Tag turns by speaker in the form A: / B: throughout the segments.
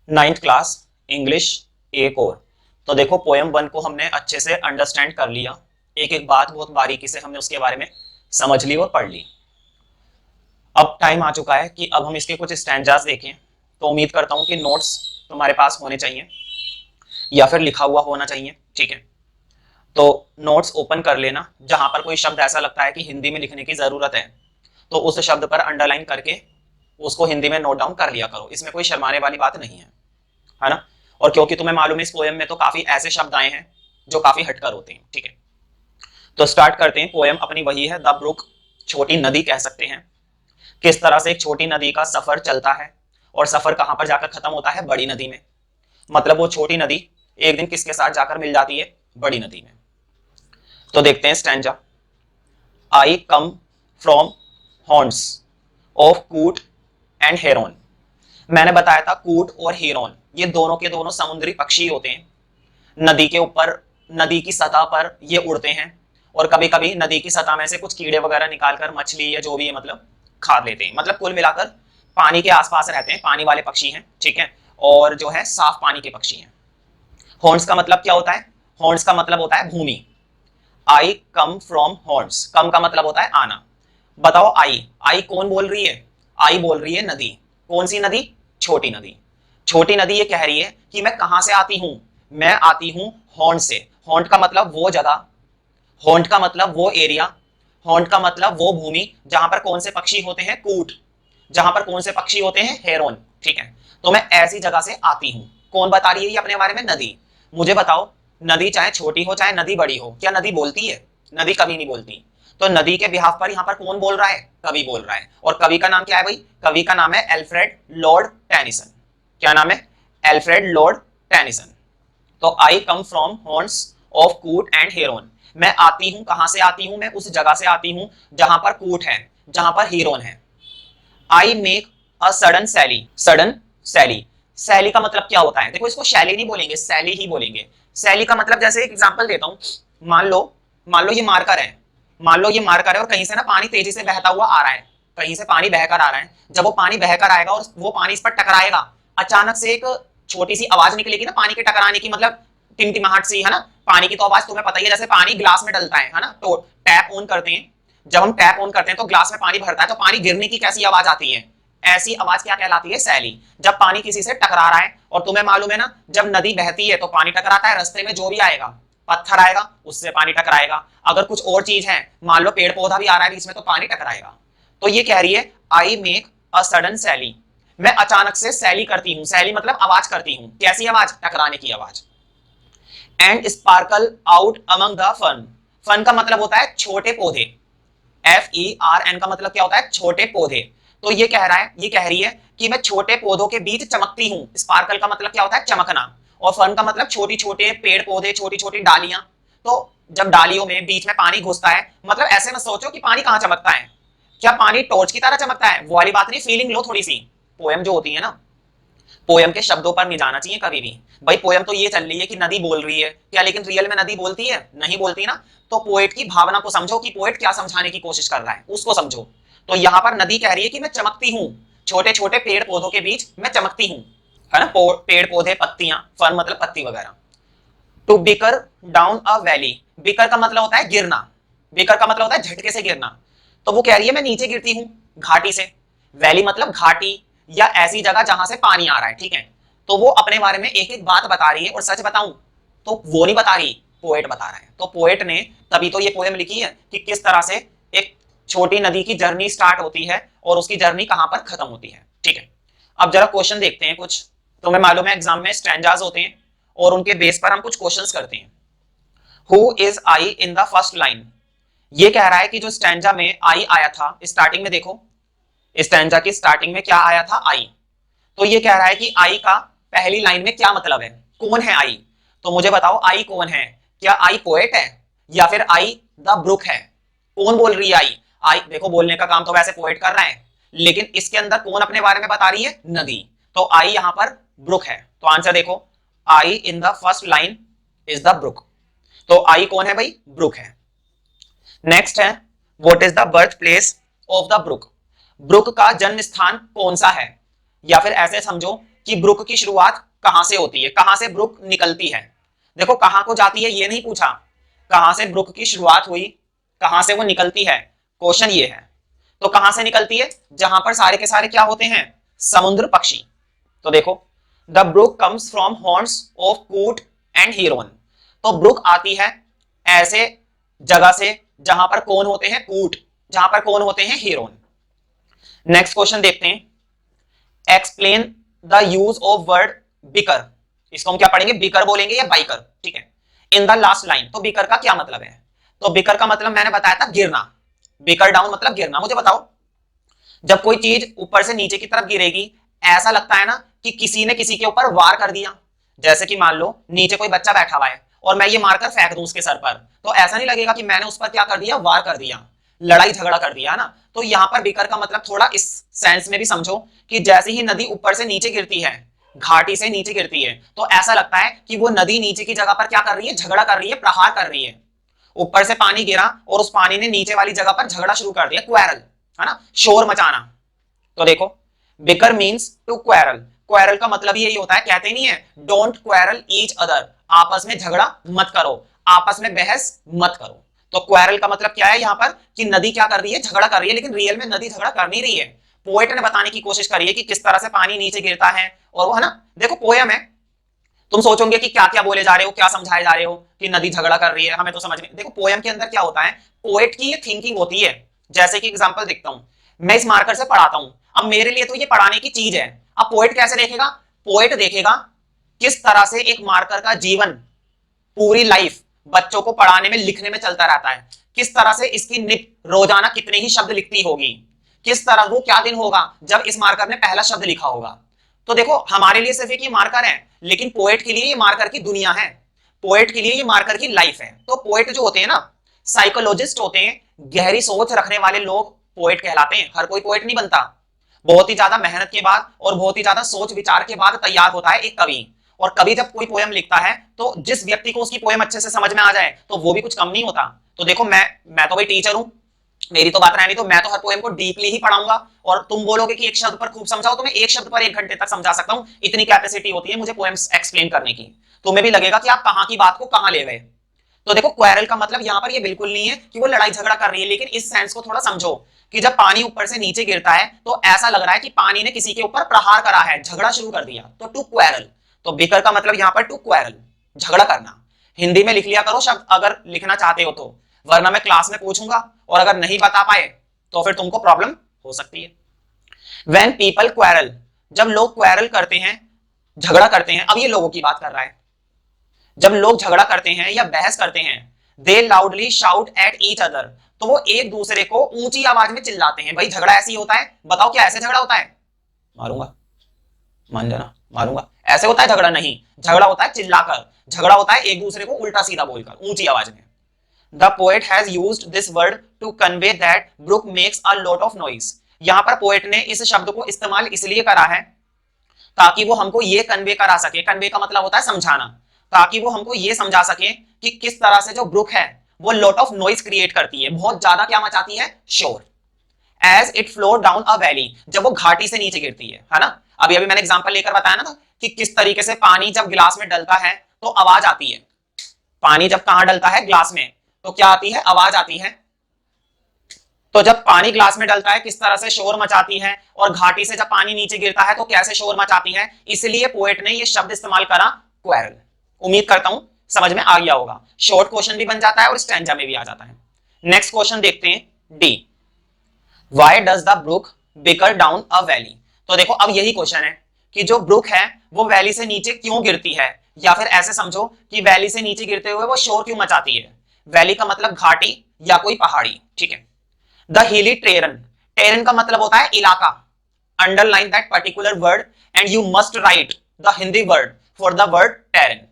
A: Ninth class English एक और। तो देखो पोएम वन को हमने अच्छे से अंडरस्टैंड कर लिया, एक एक बात बहुत बारीकी से हमने उसके बारे में समझ ली और पढ़ ली। अब टाइम आ चुका है कि अब हम इसके कुछ स्टैंजास देखें। तो उम्मीद करता हूं कि नोट्स तुम्हारे पास होने चाहिए या फिर लिखा हुआ होना चाहिए, ठीक है। तो नोट्स ओपन कर लेना, जहां पर कोई शब्द ऐसा लगता है कि हिंदी में लिखने की जरूरत है तो उस शब्द पर अंडरलाइन करके उसको हिंदी में नोट डाउन कर लिया करो। इसमें कोई शर्माने वाली बात नहीं है ना। और क्योंकि तुम्हें मालूम है इस पोएम में तो काफी ऐसे शब्द आए हैं जो काफी हटकर होते हैं, ठीक है। तो स्टार्ट करते हैं। पोएम अपनी वही है, द ब्रुक, छोटी नदी कह सकते हैं। किस तरह से एक छोटी नदी का सफर चलता है और सफर कहां पर जाकर खत्म होता है, बड़ी नदी में। मतलब वो छोटी नदी एक दिन किसके साथ जाकर मिल जाती है, बड़ी नदी में। तो देखते हैं स्टैंजा। आई कम फ्रॉम हॉर्न्स ऑफ कूट एंड हेरोन। मैंने बताया था कूट और हेरोन ये दोनों के दोनों समुद्री पक्षी होते हैं। नदी के ऊपर, नदी की सतह पर ये उड़ते हैं और कभी कभी नदी की सतह में से कुछ कीड़े वगैरह निकालकर मछली या जो भी है मतलब खा लेते हैं। मतलब कुल मिलाकर पानी के आसपास रहते हैं, पानी वाले पक्षी हैं, ठीक है। और जो है साफ पानी के पक्षी हैं। हॉर्न्स का मतलब क्या होता है, हॉर्न्स का मतलब होता है भूमि। आई कम फ्रॉम हॉर्न्स, कम का मतलब होता है आना। बताओ आई, आई कौन बोल रही है, आई बोल रही है नदी। कौन सी नदी, छोटी नदी। छोटी नदी ये कह रही है कि मैं कहां से आती हूं, मैं आती हूं हॉर्न से। हॉर्न का मतलब वो जगह, हॉर्न का मतलब वो एरिया, हॉर्न का मतलब वो भूमि जहां पर कौन से पक्षी होते हैं, कूट। जहां पर कौन से पक्षी होते हैं, हेरोन, ठीक है। तो मैं ऐसी जगह से आती हूं। कौन बता रही है ये अपने बारे में, नदी। मुझे बताओ, नदी चाहे छोटी हो चाहे नदी बड़ी हो, क्या नदी बोलती है, नदी कभी नहीं बोलती। तो नदी के बिहाफ पर यहाँ पर कौन बोल रहा है, कवि बोल रहा है। और कवि का नाम क्या है भाई, कवि का नाम है एल्फ्रेड लॉर्ड टेनिसन। क्या नाम है, एल्फ्रेड लॉर्ड टेनिसन। तो आई कम फ्रॉम हॉर्न्स ऑफ कूट एंड हेरोन। मैं आती हूं, कहां से आती हूं, मैं उस जगह से आती हूं जहां पर कूट है, जहां पर हीरोन है। I make a sudden sally, sudden sally. Sally का मतलब क्या होता है, देखो इसको शैली नहीं बोलेंगे, सैली ही बोलेंगे। सैली का मतलब, जैसे एक एग्जांपल देता हूं, मान लो, मान लो ये मार्कर है, मान लो ये मार्कर है और कहीं से ना पानी तेजी से बहता हुआ आ रहा है, कहीं से पानी बहकर आ रहा है। जब वो पानी बहकर आएगा और वो पानी इस पर टकराएगा, अचानक से एक छोटी सी आवाज निकलेगी ना पानी के टकराने की, मतलब टिमटिमाहट सी, है ना। पानी की तो आवाज तुम्हें पता ही है, जैसे पानी ग्लास में डलता है ना, तो टैप ऑन करते हैं, जब हम टैप ऑन करते हैं तो ग्लास में पानी भरता है, तो पानी गिरने की कैसी आवाज आती है, ऐसी आवाज क्या कहलाती है, सैली। जब पानी किसी से टकरा रहा है, और तुम्हें मालूम है ना जब नदी बहती है तो पानी टकराता है, रास्ते में जो भी आएगा, पत्थर आएगा उससे पानी टकराएगा, अगर कुछ और चीज है, मान लो पेड़ पौधा भी आ रहा है बीच में, तो पानी टकराएगा। तो ये कह रही है आई मेक अ सडन सैली, मैं अचानक से सैली करती हूं। सैली मतलब आवाज करती हूं, कैसी आवाज, टकराने की आवाज। And sparkle out among the fern. Fern का मतलब होता है छोटे पौधे, FERN का मतलब क्या होता है, छोटे पौधे। तो ये कह रहा है, ये कह रही है कि मैं छोटे पौधों के बीच चमकती हूँ। स्पार्कल का मतलब क्या होता है, चमकना। और फन का मतलब छोटी छोटे पेड़ पौधे, छोटी छोटी डालियां। तो जब डालियों में बीच में पानी घुसता है, मतलब ऐसे मत सोचो कि पानी कहाँ चमकता है, क्या पानी टॉर्च की तरह चमकता है, वो वाली बात नहीं। फीलिंग लो थोड़ी सी। पोएम जो होती है ना, पोयम के शब्दों पर नहीं जाना चाहिए कभी भी। भाई पोयम तो ये चल रही है कि नदी बोल रही है क्या, लेकिन रियल में नदी बोलती है, नहीं बोलती ना। तो पोएट की भावना को समझो कि पोएट क्या समझाने की कोशिश कर रहा है, उसको समझो। तो यहाँ पर नदी कह रही है कि मैं चमकती हूँ, छोटे छोटे पेड़ पौधों के बीच मैं चमकती हूँ, है ना। पेड़ पौधे, पत्तियां, फन मतलब पत्ती वगैरह। To bicker down a valley. Bicker का मतलब होता है गिरना, बिकर का मतलब होता है झटके से गिरना। तो वो कह रही है मैं नीचे गिरती हूँ घाटी से। वैली मतलब घाटी या ऐसी जगह जहां से पानी आ रहा है, ठीक है। तो वो अपने बारे में एक एक बात बता रही है। और सच बताऊं तो वो नहीं बता रही, पोएट बता रहा है। तो पोएट ने तभी तो ये पोएम लिखी है कि किस तरह से एक छोटी नदी की जर्नी स्टार्ट होती है और उसकी जर्नी कहां पर खत्म होती है, ठीक है। अब जरा क्वेश्चन देखते हैं कुछ। तुम्हें मालूम है एग्जाम में स्टैंजाज होते हैं और उनके बेस पर हम कुछ क्वेश्चंस करते हैं। Who is I in the first line. ये कह रहा है कि जो स्टैंजा में आई आया था स्टार्टिंग में, देखो स्टैंजा की स्टार्टिंग में क्या आया था, आई। तो ये कह रहा है कि आई का पहली लाइन में क्या मतलब है, कौन है आई। तो मुझे बताओ आई कौन है, क्या आई पोएट है या फिर आई द ब्रुक है। कौन बोल रही है आई, आई देखो बोलने का काम तो वैसे पोएट कर रहा है, लेकिन इसके अंदर कौन अपने बारे में बता रही है, नदी। तो आई यहां पर ब्रुक है। तो आंसर देखो, I in the first line is the brook. तो आई कौन है भाई, ब्रुक है। नेक्स्ट है, what is the birth place of the brook. Brook का जन्म स्थान कौन सा है, या फिर ऐसे समझो कि ब्रुक की शुरुआत कहां से होती है, कहां से ब्रुक निकलती है। देखो कहां को जाती है ये नहीं पूछा, कहां से ब्रुक की शुरुआत हुई, कहां से वो निकलती है, क्वेश्चन ये है। तो कहां से निकलती है, जहां पर सारे के सारे क्या होते हैं, समुद्र पक्षी। तो देखो द ब्रुक कम्स फ्रॉम हॉर्न्स ऑफ कूट एंड हीरोन। तो ब्रुक आती है ऐसे जगह से जहां पर कौन होते हैं, कूट, जहां पर कौन होते हैं, हीरोन। नेक्स्ट क्वेश्चन देखते हैं, explain the use of word beaker. इसको हम क्या पढ़ेंगे, बिकर बोलेंगे या बाइकर, ठीक है। इन द लास्ट लाइन, तो बिकर का क्या मतलब है, तो बिकर का मतलब मैंने बताया था गिरना, बिकर डाउन मतलब गिरना। मुझे बताओ जब कोई चीज ऊपर से नीचे की तरफ गिरेगी, ऐसा लगता है ना कि किसी ने किसी के ऊपर वार कर दिया। जैसे कि मान लो नीचे कोई बच्चा बैठा हुआ है और मैं ये मारकर फेंक दूं उसके सर पर, तो ऐसा नहीं लगेगा कि मैंने उस पर क्या कर दिया, वार कर दिया, लड़ाई झगड़ा कर दिया, है ना। तो यहां पर बिकर का मतलब थोड़ा इस सेंस में भी समझो कि जैसे ही नदी ऊपर से नीचे गिरती है, घाटी से नीचे गिरती है, तो ऐसा लगता है कि वो नदी नीचे की जगह पर क्या कर रही है, झगड़ा कर रही है, प्रहार कर रही है। ऊपर से पानी गिरा और उस पानी ने नीचे वाली जगह पर झगड़ा शुरू कर दिया, क्वेरल, है ना, शोर मचाना। तो देखो bicker means to quarrel, quarrel का मतलब यही होता है, कहते नहीं है डोंट क्वेरल ईच अदर, आपस में झगड़ा मत करो, आपस में बहस मत करो। तो क्वेरल का मतलब क्या है यहाँ पर, कि नदी क्या कर रही है, झगड़ा कर रही है, लेकिन रियल में नदी झगड़ा कर नहीं रही है। पोएट ने बताने की कोशिश करी है कि किस तरह से पानी नीचे गिरता है, और वो है ना, देखो पोयम है, तुम सोचोगे कि क्या क्या बोले जा रहे हो, क्या समझाए जा रहे हो, कि नदी झगड़ा कर रही है, हमें तो समझ में। देखो पोयम के अंदर क्या होता है, पोएट की ये थिंकिंग होती है। जैसे कि एग्जांपल देखता हूं, मैं इस मार्कर से पढ़ाता हूं, अब मेरे लिए तो ये पढ़ाने की चीज है। अब पोएट कैसे देखेगा, पोएट देखेगा किस तरह से एक मार्कर का जीवन, पूरी लाइफ बच्चों को पढ़ाने में लिखने में चलता रहता है, किस तरह से इसकी निप रोजाना कितने ही शब्द लिखती होगी, किस तरह वो क्या दिन होगा जब इस मार्कर ने पहला शब्द लिखा होगा। तो देखो हमारे लिए सिर्फ एक ये मार्कर है, लेकिन पोएट के लिए ये मार्कर की दुनिया है, पोएट के लिए ये मार्कर की लाइफ है। तो पोएट जो होते हैं ना, साइकोलॉजिस्ट होते हैं, गहरी सोच रखने वाले लोग पोएट कहलाते हैं। हर कोई पोएट नहीं बनता, बहुत ही ज्यादा मेहनत के बाद और बहुत ही ज्यादा सोच विचार के बाद तैयार होता है एक कवि। और कवि जब कोई पोयम लिखता है तो जिस व्यक्ति को उसकी पोयम अच्छे से समझ में आ जाए तो वो भी कुछ कम नहीं होता। तो देखो मैं तो भाई टीचर हूं, मेरी तो बात रहनी, तो मैं तो हर पोएम को डीपली ही पढ़ाऊंगा, और तुम बोलोगे कि एक शब्द पर खूब समझाओ, तो मैं एक शब्द पर 1 घंटे तक समझा सकता हूं, इतनी कैपेसिटी होती है मुझे पोएम्स एक्सप्लेन करने की। तुम्हें भी लगेगा कि आप कहां की बात को कहां ले गए। तो देखो क्वेरल का मतलब यहां पर ये बिल्कुल नहीं है कि वो लड़ाई झगड़ा कर रही है, लेकिन इस सेंस को थोड़ा समझो कि जब पानी ऊपर से नीचे गिरता है तो ऐसा लग रहा है कि पानी ने किसी के ऊपर प्रहार करा है, झगड़ा शुरू कर दिया। तो टू क्वेरल, तो बिकर का मतलब यहां पर टू क्वेरल, झगड़ा करना। हिंदी में लिख लिया करो शब्द अगर लिखना चाहते हो तो, वरना मैं क्लास में पूछूंगा और अगर नहीं बता पाए तो फिर तुमको प्रॉब्लम हो सकती है। वेन पीपल क्वेरल, जब लोग क्वेरल करते हैं, झगड़ा करते हैं, अब ये लोगों की बात कर रहा है, जब लोग झगड़ा करते हैं या बहस करते हैं, they loudly shout at each other, तो वो एक दूसरे को ऊंची आवाज में चिल्लाते हैं। भाई झगड़ा ऐसे ही होता है, बताओ क्या ऐसे झगड़ा होता है, मारूंगा, मान जाना मारूंगा, ऐसे होता है झगड़ा? नहीं, झगड़ा होता है चिल्लाकर, झगड़ा होता है एक दूसरे को उल्टा सीधा बोलकर, ऊंची आवाज में। The poet has used this word to convey that brook makes a lot of noise. यहां पर पोएट ने इस शब्द को इस्तेमाल इसलिए करा है ताकि वो हमको ये कन्वे करा सके, कन्वे का मतलब होता है समझाना, ताकि वो हमको ये समझा सके कि किस तरह से जो ब्रुक है वो लॉट ऑफ नॉइज क्रिएट करती है, बहुत ज्यादा क्या मचाती है, शोर। As it flow down a valley, जब वो घाटी से नीचे गिरती है ना। अभी अभी मैंने एग्जांपल लेकर बताया ना कि किस तरीके से पानी जब गिलास में डलता है तो आवाज आती है, पानी जब कहां डलता है, ग्लास में, तो क्या आती है, आवाज आती है। तो जब पानी ग्लास में डलता है किस तरह से शोर मचाती है, और घाटी से जब पानी नीचे गिरता है तो कैसे शोर मचाती है, इसलिए पोएट ने ये शब्द इस्तेमाल करा क्वेरल। उम्मीद करता हूं समझ में आ गया होगा, शॉर्ट क्वेश्चन भी बन जाता है और स्टैंजा में भी आ जाता है। नेक्स्ट क्वेश्चन देखते हैं, D, why does the brook bicker down a valley. तो देखो अब यही क्वेश्चन है कि जो ब्रुक है वो वैली से नीचे क्यों गिरती है, या फिर ऐसे समझो कि वैली से नीचे गिरते हुए वो शोर क्यों मचाती है। वैली का मतलब घाटी या कोई पहाड़ी, ठीक है। द हिली टेरन, टेरन का मतलब होता है इलाका। Underline that particular word and you must write the Hindi word for the word terrain.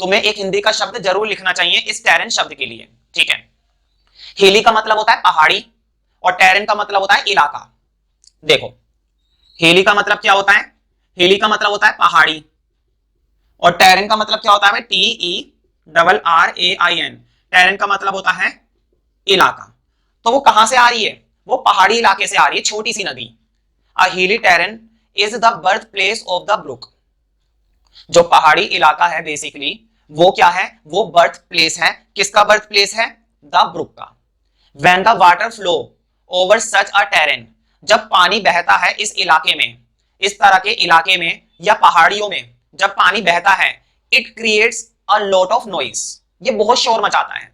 A: तुम्हें एक हिंदी का शब्द जरूर लिखना चाहिए इस टेरन शब्द के लिए, ठीक है। हिली का मतलब होता है पहाड़ी और टेरन का मतलब होता है इलाका। देखो हिली का मतलब क्या होता है, हिली का मतलब होता है पहाड़ी, और टेरन का मतलब क्या होता है, TERRAIN, टेरन का मतलब होता है इलाका। तो वो कहां से आ रही है, वो पहाड़ी इलाके से आ रही है, छोटी सी नदी। A hilly terrain is the birth place of the brook. जो पहाड़ी इलाका है बेसिकली वो क्या है, वो बर्थ प्लेस है, किसका बर्थ प्लेस है, द ब्रुक का। When the water flow over such a terrain, जब पानी बहता है इस इलाके में, इस तरह के इलाके में या पहाड़ियों में जब पानी बहता है, it creates a lot of noise, ये बहुत शोर मचाता है।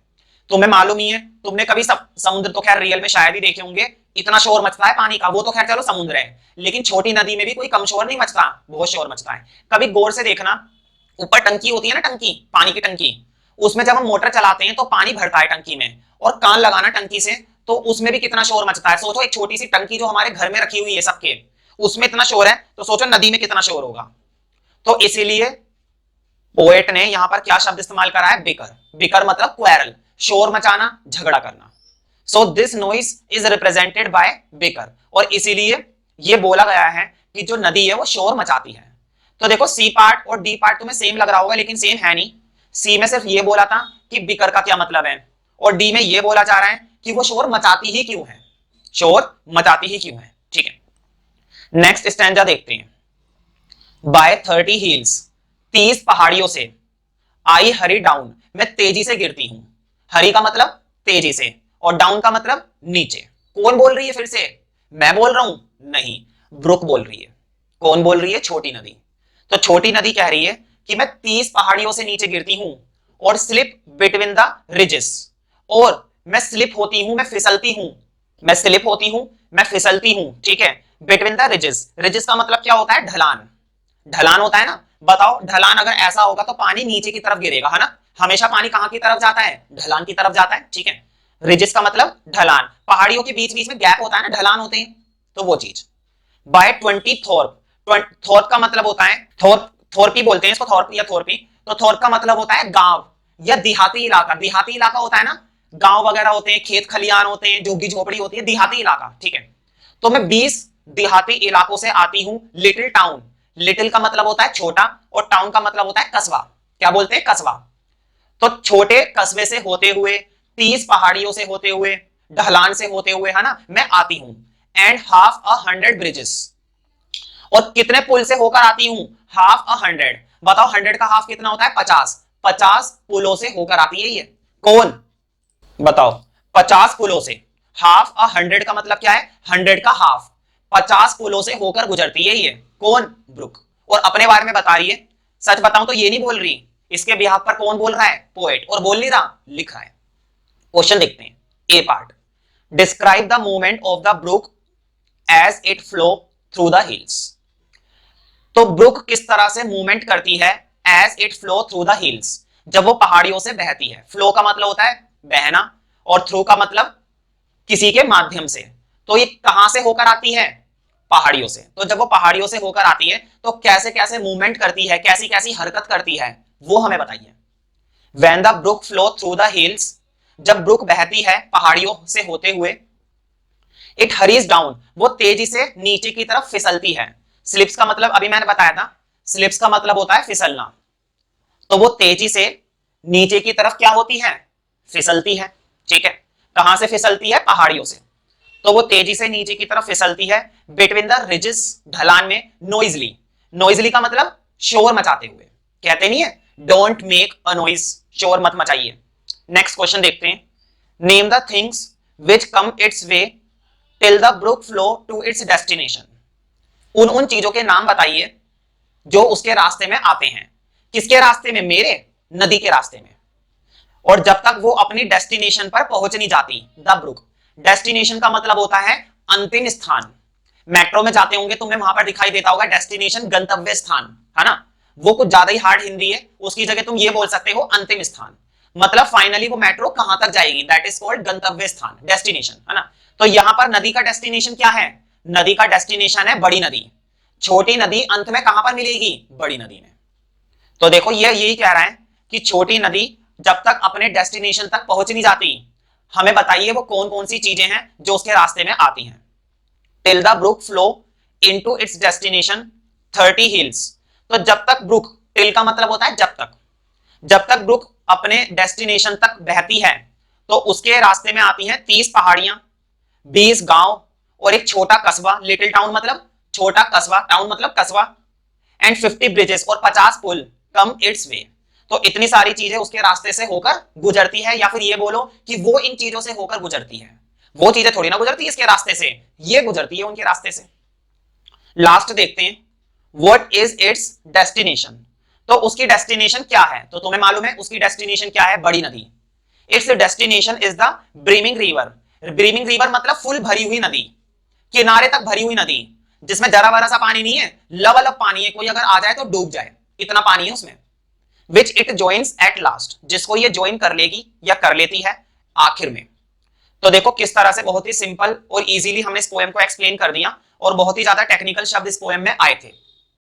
A: तुम्हें मालूम ही है, तुमने कभी समुद्र तो खैर रियल में शायद ही देखे होंगे, इतना शोर मचता है पानी का, वो तो खैर चलो समुद्र है, लेकिन छोटी नदी में भी कोई कम शोर नहीं मचता, बहुत शोर मचता है। कभी गौर से देखना, ऊपर टंकी होती है ना, टंकी, पानी की टंकी, उसमें जब हम मोटर चलाते हैं तो पानी भरता है टंकी में, और कान लगाना टंकी से तो उसमें भी कितना शोर मचता है। सोचो एक छोटी सी टंकी जो हमारे घर में रखी हुई है सबके, उसमें इतना शोर है, तो सोचो नदी में कितना शोर होगा। तो इसीलिए पोएट ने यहां पर क्या शब्द इस्तेमाल करा है, बिकर। बिकर मतलब क्वेरल, शोर मचाना, झगड़ा करना। So this noise is represented by beaker, और इसीलिए ये बोला गया है कि जो नदी है वो शोर मचाती है। तो देखो सी पार्ट और डी पार्ट तुम्हें सेम लग रहा होगा, लेकिन सेम है नहीं। सी में सिर्फ ये बोला था कि बिकर का क्या मतलब है, और डी में ये बोला जा रहा है कि वो शोर मचाती ही क्यों है, शोर मचाती ही क्यों है। ठीक है, नेक्स्ट स्टैंजा देखते हैं। बाय 30 हिल्स, 30 पहाड़ियों से, आई हरी डाउन, मैं तेजी से गिरती हूं। हरी का मतलब तेजी से, और डाउन का मतलब नीचे। कौन बोल रही है फिर से, मैं बोल रहा हूं, नहीं, ब्रुक बोल रही है। कौन बोल रही है, छोटी नदी। तो छोटी नदी कह रही है कि मैं 30 पहाड़ियों से नीचे गिरती हूं, और स्लिप बिटवीन द रिजेस, और मैं स्लिप होती हूं, मैं फिसलती हूं, मैं स्लिप होती हूं, मैं फिसलती हूं। ठीक है, बिटवीन द रिजेस, रिजेस का मतलब क्या होता है, ढलान, ढलान होता है ना। बताओ ढलान अगर ऐसा होगा तो पानी नीचे की तरफ गिरेगा, है ना, हमेशा पानी कहां की तरफ जाता है, ढलान की तरफ जाता है। ठीक है, रिजिस का मतलब ढलान, पहाड़ियों के बीच बीच में गैप होता है ना, ढलान होते हैं, तो वो चीज। बाय 20 थोर्प, थोर्प का मतलब होता है, थोर्पी बोलते हैं इसको, थोर्पी या थोर्पी। तो थोर्प का मतलब होता है गांव या देहाती इलाका। देहाती इलाका होता है ना, गांव वगैरह होते हैं, खेत खलियान होते हैं, झुग्गी झोपड़ी होती है, देहाती इलाका। ठीक है, तो मैं 20 देहाती इलाकों से आती हूं। लिटिल टाउन, लिटिल का मतलब होता है छोटा, और टाउन का मतलब होता है कस्बा। क्या बोलते हैं, कस्बा। तो छोटे कस्बे से होते हुए, 30 पहाड़ियों से होते हुए, ढलान से होते हुए, है ना, मैं आती हूं। एंड हाफ 100 ब्रिजेस, और कितने पुल से होकर आती हूं, हाफ 100। बताओ 100 का हाफ कितना होता है, 50। 50 पुलों से होकर आती है ये। कौन, बताओ, 50 पुलों से। हाफ 100 का मतलब क्या है, 100 का हाफ, 50 पुलों से होकर गुजरती है ये। कौन, ब्रुक। और अपने बारे में बता रही है। सच बताऊं तो ये नहीं बोल रही, इसके बिहाफ पर कौन बोल रहा है, पोएट। और बोल नहीं रहा, लिख रहा है। क्वेश्चन देखते हैं, A part. Describe the movement of the brook as it flow through the hills. तो ब्रुक किस तरह से मूवमेंट करती है, as it flow through the hills, जब वो पहाड़ियों से बहती है। फ्लो का मतलब होता है बहना, और थ्रू का मतलब किसी के माध्यम से। तो ये कहां से होकर आती है, पहाड़ियों से। तो जब वो पहाड़ियों से होकर आती है तो कैसे कैसे मूवमेंट करती है, कैसी कैसी हरकत करती है, वो हमें बताइए। When the brook flow through the hills, जब ब्रुक बहती है पहाड़ियों से होते हुए, इट हरीज डाउन, वो तेजी से नीचे की तरफ फिसलती है। स्लिप्स का मतलब अभी मैंने बताया था, स्लिप्स का मतलब होता है फिसलना। तो वो तेजी से नीचे की तरफ क्या होती है, फिसलती है। ठीक है, कहां से फिसलती है, पहाड़ियों से। तो वो तेजी से नीचे की तरफ फिसलती है, बिटवीन द रिजेस, ढलान में। नॉइजली, नॉइजली का मतलब शोर मचाते हुए, कहते नहीं है डोंट मेक अ नॉइज, शोर मत मचाइए। नेक्स्ट क्वेश्चन देखते हैं। Name the things which come its way till the brook flow to its destination. उन उन चीजों के नाम बताइए जो उसके रास्ते में आते हैं। किसके रास्ते में, मेरे, नदी के रास्ते में। और जब तक वो अपनी डेस्टिनेशन पर पहुंच नहीं जाती, द ब्रुक। डेस्टिनेशन का मतलब होता है अंतिम स्थान। मेट्रो में जाते होंगे, तुम्हें वहां पर दिखाई देता होगा डेस्टिनेशन, गंतव्य स्थान, है ना। वो कुछ ज्यादा ही हार्ड हिंदी है, उसकी जगह तुम ये बोल सकते हो अंतिम स्थान। मतलब फाइनली वो मेट्रो कहां तक जाएगी, दैट इज कॉल्ड गंतव्य स्थान, डेस्टिनेशन, है ना। तो यहां पर नदी का डेस्टिनेशन क्या है, नदी का डेस्टिनेशन है बड़ी नदी। छोटी नदी अंत में कहां पर मिलेगी, बड़ी नदी में। तो देखो ये यही कह रहा है कि छोटी नदी जब तक अपने डेस्टिनेशन तक पहुंच नहीं जाती, हमें बताइए वो कौन कौन सी चीजें हैं जो उसके रास्ते में आती हैं। Till the brook flow into its destination 30 hills. तो जब तक ब्रुक, टिल का मतलब होता है जब तक, जब तक ब्रुक अपने डेस्टिनेशन तक बहती है तो उसके रास्ते में आती हैं 30 पहाड़ियां, 20 गांव और एक छोटा कस्बा। लिटिल टाउन मतलब छोटा कस्बा, टाउन मतलब कस्बा, एंड 50 ब्रिजेस और 50 पुल कम इट्स वे। तो इतनी सारी चीजें उसके रास्ते से होकर गुजरती है, या फिर ये बोलो कि वो इन चीजों से होकर गुजरती है। वो चीजें थोड़ी ना गुजरती है इसके रास्ते से, ये गुजरती है उनके रास्ते से। लास्ट देखते हैं, व्हाट इज इट्स डेस्टिनेशन। तो उसकी डेस्टिनेशन क्या है, तो तुम्हें मालूम है उसकी डेस्टिनेशन क्या है, बड़ी नदी। Its destination is the brimming river. Brimming river मतलब फुल भरी हुई नदी, किनारे तक भरी हुई नदी, जिसमें जरा भरा सा पानी नहीं है, लबालब पानी है, कोई अगर आ जाए तो डूब जाए, इतना पानी है उसमें। Which it joins at last, जिसको ये ज्वाइन कर लेगी या कर लेती है आखिर में। तो देखो किस तरह से बहुत ही सिंपल और इजीली हमने इस पोएम को एक्सप्लेन कर दिया, और बहुत ही ज्यादा टेक्निकल शब्द इस पोएम में आए थे।